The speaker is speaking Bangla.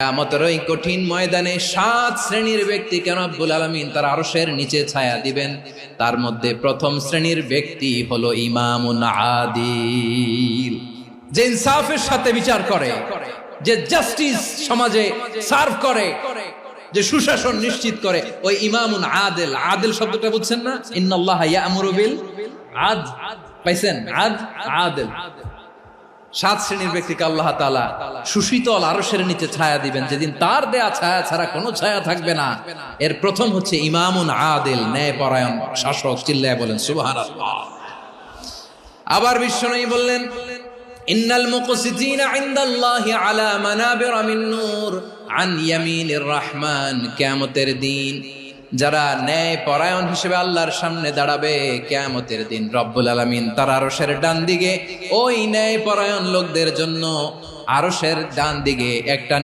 কিয়ামতের ওই কঠিন ময়দানে 7 শ্রেণীর ব্যক্তিকে রব্বুল আলামিন তার আরশের নিচে ছায়া দিবেন। তার মধ্যে প্রথম শ্রেণীর ব্যক্তি হলো ইমামুন আদিল, যে ইনসাফের সাথে বিচার করে, যে জাস্টিস সমাজে সার্ভ করে, যে সুশাসন নিশ্চিত করে, ওই ইমামুন আদিল। আদিল শব্দটা বুঝছেন না? ইন্নাল্লাহা ইয়া'মুরু বিল আদল, পাইছেন? আদিল। 7 শ্রেণীর ব্যক্তিকে আল্লাহ তাআলা সুশীতল আরশের নিচে ছায়া দিবেন, যেদিন তার দেয়া ছায়া ছাড়া কোনো ছায়া থাকবে না। এর প্রথম হচ্ছে ইমামুন আদিল, ন্যায়পরায়ণ শাসক। চিল্লায় বলেন সুবহানাল্লাহ। আবার বিশ্বনবী বললেন, ইন্নাল মুকসিতিনা ইনদাল্লাহি আলা মানাবিরা মিন নূর আন ইয়ামিনির রহমান। কিয়ামতের দিন যারা ন্যায় পরায়ণ হিসেবে আল্লাহর সামনে দাঁড়াবে, কিয়ামতের দিন রব্বুল আলামিন তার আরশের ডান দিকে ওই ন্যায় পরায়ণ লোকদের জন্য আরশের ডান দিকে একটা